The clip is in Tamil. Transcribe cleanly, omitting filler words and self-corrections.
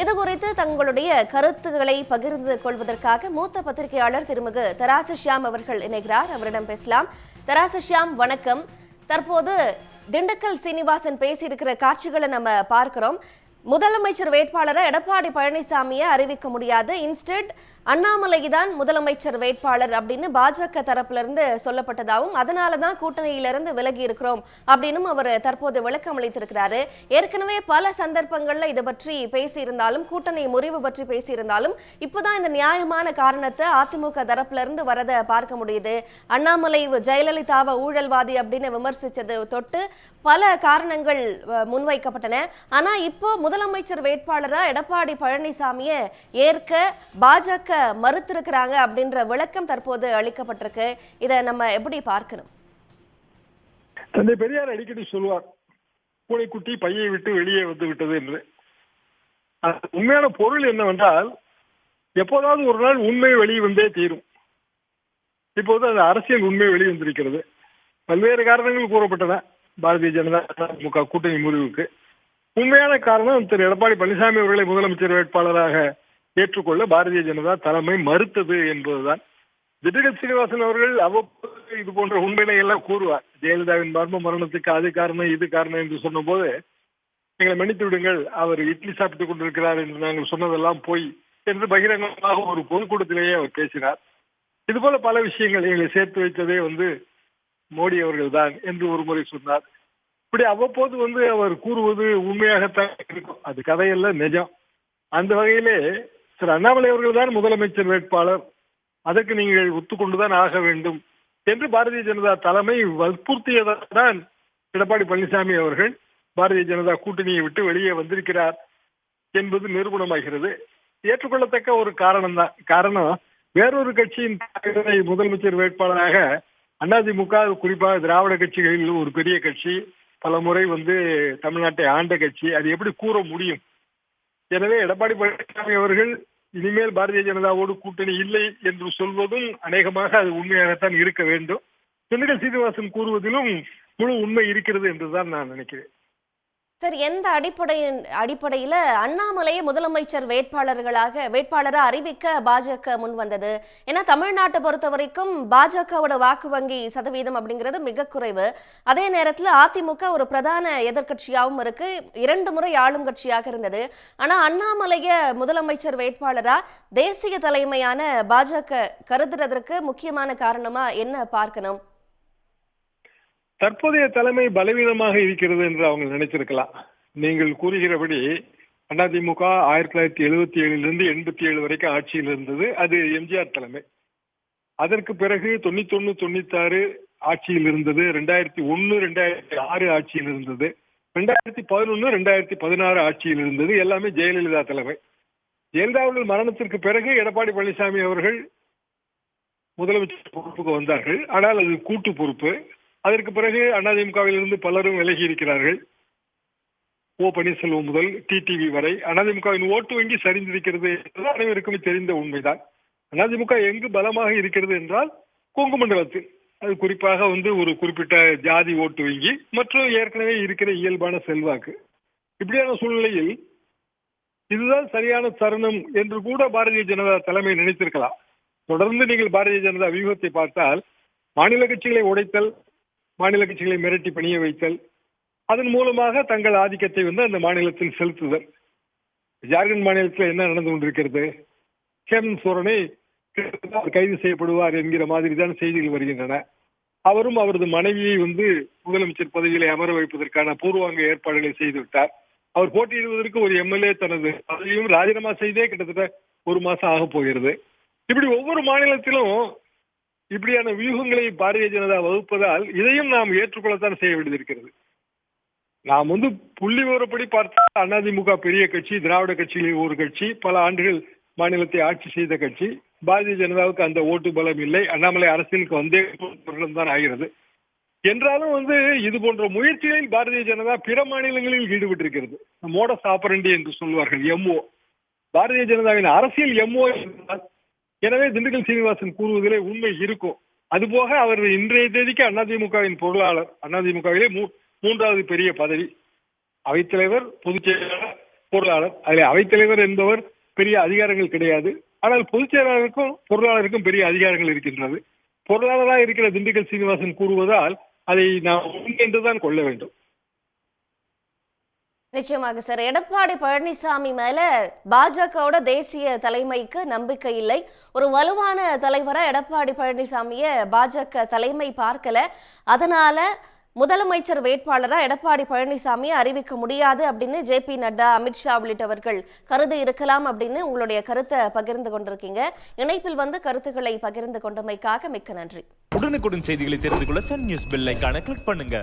இது குறித்து தங்களுடைய கருத்துக்களை பகிர்ந்து கொள்வதற்காக மூத்த பத்திரிகையாளர் திருமிகு தராசு ஷியாம் அவர்கள் இணைகிறார். அவரிடம் பேசலாம். தராசு ஷியாம், வணக்கம். தற்போது திண்டுக்கல் சீனிவாசன் பேசியிருக்கிற காட்சிகளை நம்ம பார்க்கிறோம். முதலமைச்சர் வேட்பாளரை எடப்பாடி பழனிசாமியை அறிவிக்க முடியாது, இன்ஸ்டெட் அண்ணாமலை தான் முதலமைச்சர் வேட்பாளர் அப்படின்னு பாஜக தரப்புல இருந்து சொல்லப்பட்டதாகவும் அதனாலதான் கூட்டணியிலிருந்து விலகி இருக்கிறோம் அப்படின்னு அவர் தற்போது விளக்கம் அளித்திருக்கிறாரு. ஏற்கனவே பல சந்தர்ப்பங்கள்ல இதை பற்றி பேசியிருந்தாலும், கூட்டணி முறிவு பற்றி பேசியிருந்தாலும், இப்போதான் இந்த நியாயமான காரணத்தை அதிமுக தரப்புல இருந்து வரதை பார்க்க முடியுது. அண்ணாமலை ஜெயலலிதாவை ஊழல்வாதி அப்படின்னு விமர்சிச்சது தொட்டு பல காரணங்கள் முன்வைக்கப்பட்டன. ஆனா இப்போ முதலமைச்சர் வேட்பாளரா எடப்பாடி பழனிசாமியை ஏற்க பாஜக மறுத்திருக்கிறாங்க அப்படின்ற விளக்கம் தற்போது அளிக்கப்பட்டிருக்கு. இதை நம்ம எப்படி பார்க்கணும்? தந்தை பெரியார் அடிக்கடி சொல்வார், பூனைக்குட்டி பையை விட்டு வெளியே வந்து விட்டது என்று. உண்மையான பொருள் என்னவென்றால், எப்போதாவது ஒரு நாள் உண்மை வெளியே வந்தே தீரும். இப்போது அந்த அரசியல் உண்மை வெளிவந்திருக்கிறது. பல்வேறு காரணங்கள் கூறப்பட்டன பாரதிய ஜனதா அதிமுக கூட்டணி முறிவுக்கு. உண்மையான காரணம், திரு எடப்பாடி பழனிசாமி அவர்களை முதலமைச்சர் வேட்பாளராக ஏற்றுக்கொள்ள பாரதிய ஜனதா தலைமை மறுத்தது என்பதுதான். திண்டுக்கல் சீனிவாசன் அவர்கள் அவ்வப்போது இது போன்ற உண்மைகளை எல்லாம் கூறுவார். ஜெயலலிதாவின் மர்ம மரணத்துக்கு அது காரணம் இது காரணம் என்று சொன்ன போது, எங்களை மன்னித்து விடுங்கள், அவர் இட்லி சாப்பிட்டுக் கொண்டிருக்கிறார் என்று நாங்கள் சொன்னதெல்லாம் போய் என்று பகிரங்கமாக ஒரு பொதுக்கூட்டத்திலேயே அவர் பேசினார். இது போல பல விஷயங்கள் எங்களை சேர்த்து வைத்ததே மோடி அவர்கள் தான் என்று ஒரு முறை சொன்னார். இப்படி அவ்வப்போது அவர் கூறுவது உண்மையாகத்தான் இருக்கும். அது கதையல்ல, நிஜம். அந்த வகையிலே திரு அண்ணாமலை அவர்கள் தான் முதலமைச்சர் வேட்பாளர், அதற்கு நீங்கள் ஒத்துக்கொண்டுதான் ஆக வேண்டும் என்று பாரதிய ஜனதா தலைமை வற்புறுத்தியதான் எடப்பாடி பழனிசாமி அவர்கள் பாரதிய ஜனதா கூட்டணியை விட்டு வெளியே வந்திருக்கிறார் என்பது நிரூபணமாகிறது. ஏற்றுக்கொள்ளத்தக்க ஒரு காரணம் தான். காரணம், வேறொரு கட்சியின் முதலமைச்சர் வேட்பாளராக அதிமுக, குறிப்பாக திராவிட கட்சிகளில் ஒரு பெரிய கட்சி, பல முறை தமிழ்நாட்டை ஆண்ட கட்சி, அது எப்படி கூற முடியும்? எனவே எடப்பாடி பழனிசாமி அவர்கள் இனிமேல் பாரதிய ஜனதாவோடு கூட்டணி இல்லை என்று சொல்வதும் அநேகமாக அது உண்மையாகத்தான் இருக்க வேண்டும். திண்டுக்கல் சீனிவாசன் கூறுவதிலும் முழு உண்மை இருக்கிறது என்றுதான் நான் நினைக்கிறேன். சார், எந்த அடிப்படையில அண்ணாமலையை முதலமைச்சர் வேட்பாளரா அறிவிக்க பாஜக முன் வந்தது? ஏன்னா தமிழ்நாட்டை பொறுத்த வரைக்கும் பாஜகவோட வாக்கு வங்கி சதவீதம் அப்படிங்கிறது மிக குறைவு. அதே நேரத்தில் அதிமுக ஒரு பிரதான எதிர்கட்சியாகவும் இருக்கு, 2 முறை ஆளும் கட்சியாக இருந்தது. ஆனா அண்ணாமலைய முதலமைச்சர் வேட்பாளரா தேசிய தலைமையான பாஜக கருதுறதற்கு முக்கியமான காரணமா என்ன பார்க்கணும்? தற்போதைய தலைமை பலவீனமாக இருக்கிறது என்று அவங்க நினைச்சிருக்கலாம். நீங்கள் கூறுகிறபடி அதிமுக 1977 87 வரைக்கும் ஆட்சியில் இருந்தது. அது எம்ஜிஆர் தலைமை. அதற்கு பிறகு 91 96 ஆட்சியில் இருந்தது. 2001 2006 ஆட்சியில் இருந்தது. 2011 2016 ஆட்சியில் இருந்தது. எல்லாமே ஜெயலலிதா தலைமை. ஜெயலலிதா மரணத்திற்கு பிறகு எடப்பாடி பழனிசாமி அவர்கள் முதலமைச்சர் பொறுப்புக்கு வந்தார்கள். ஆனால் அது கூட்டு பொறுப்பு. அதற்கு பிறகு அதிமுகவில் இருந்து பலரும் விலகி இருக்கிறார்கள். ஓ பன்னீர்செல்வம் முதல் டிடிவி வரை அதிமுகவின் ஓட்டு வங்கி சரிந்திருக்கிறது என்பது அனைவருக்குமே தெரிந்த உண்மைதான். அதிமுக எங்கு பலமாக இருக்கிறது என்றால் கொங்கு மண்டலத்தில், அது குறிப்பாக ஒரு குறிப்பிட்ட ஜாதி ஓட்டு வங்கி மற்றும் ஏற்கனவே இருக்கிற இயல்பான செல்வாக்கு. இப்படியான சூழ்நிலையில் இதுதான் சரியான தருணம் என்று கூட பாரதிய ஜனதா தலைமை நினைத்திருக்கலாம். தொடர்ந்து நீங்கள் பாரதிய ஜனதா வியூகத்தை பார்த்தால், மாநில கட்சிகளை உடைத்தல், மாநில கட்சிகளை மிரட்டி பணிய வைத்தல், அதன் மூலமாக தங்கள் ஆதிக்கத்தை அந்த மாநிலத்தில் செலுத்துதல். ஜார்க்கண்ட் மாநிலத்தில் என்ன நடந்து கொண்டிருக்கிறது? ஹேமந்த் சோரனை கைது செய்யப்படுவார் என்கிற மாதிரி தான் செய்திகள் வருகின்றன. அவரும் அவரது மனைவியை முதலமைச்சர் பதவியிலே அமர வைப்பதற்கான பூர்வாங்க ஏற்பாடுகளை செய்துவிட்டார். அவர் போட்டியிடுவதற்கு ஒரு எம்எல்ஏ தனது பதவியும் ராஜினாமா செய்தே கிட்டத்தட்ட 1 மாசம் ஆக போகிறது. இப்படி ஒவ்வொரு மாநிலத்திலும் இப்படியான வியூகங்களை பாரதிய ஜனதா வகுப்பதால் இதையும் நாம் ஏற்றுக்கொள்ளத்தான் செய்ய வேண்டியிருக்கிறது. நாம் புள்ளி விவரப்படி பார்த்தால் அதிமுக பெரிய கட்சி, திராவிட கட்சிகளில் ஒரு கட்சி, பல ஆண்டுகள் மாநிலத்தை ஆட்சி செய்த கட்சி. பாரதிய ஜனதாவுக்கு அந்த ஓட்டு பலம் இல்லை. அண்ணாமலை அரசியலுக்கு வந்தே தான் ஆகிறது. என்றாலும் இது போன்ற முயற்சிகளில் பாரதிய ஜனதா பிற மாநிலங்களில் ஈடுபட்டிருக்கிறது. மோடஸ் ஆபரண்டி என்று சொல்வார்கள், எம்ஓ. பாரதிய ஜனதாவின் அரசியல் எம்ஓ. எனவே திண்டுக்கல் சீனிவாசன் கூறுவதிலே உண்மை இருக்கும். அதுபோக அவர் இன்றைய தேதிக்கு அதிமுகவின் பொருளாளர். அதிமுகவிலே 3வது பெரிய பதவி. அவைத்தலைவர், பொதுச் செயலாளர், பொருளாளர். அதில் அவைத்தலைவர் என்பவர் பெரிய அதிகாரங்கள் கிடையாது. ஆனால் பொதுச் செயலாளருக்கும் பொருளாளருக்கும் பெரிய அதிகாரங்கள் இருக்கின்றது. பொருளாளராக இருக்கிற திண்டுக்கல் சீனிவாசன் கூறுவதால் அதை நாம் உண்மை என்றுதான் கொள்ள வேண்டும். நிச்சயமாக சார். எடப்பாடி பழனிசாமி மேல பாஜகவோட தேசிய தலைமைக்கு நம்பிக்கை இல்லை. ஒரு வலுவான தலைவரா எடப்பாடி பழனிசாமிய பாஜக தலைமை பார்க்கல. அதனால முதலமைச்சர் வேட்பாளரா எடப்பாடி பழனிசாமியை அறிவிக்க முடியாது அப்படின்னு JP நட்டா, அமித்ஷா உள்ளிட்டவர்கள் கருதி இருக்கலாம் அப்படின்னு உங்களுடைய கருத்தை பகிர்ந்து கொண்டிருக்கீங்க. இணைப்பில் வந்து கருத்துக்களை பகிர்ந்து கொண்டமைக்காக மிக்க நன்றி. உடனுக்குடன் செய்திகளை தெரிந்து கொள்ள சன் நியூஸ் பெல் ஐகானை கிளிக் பண்ணுங்க.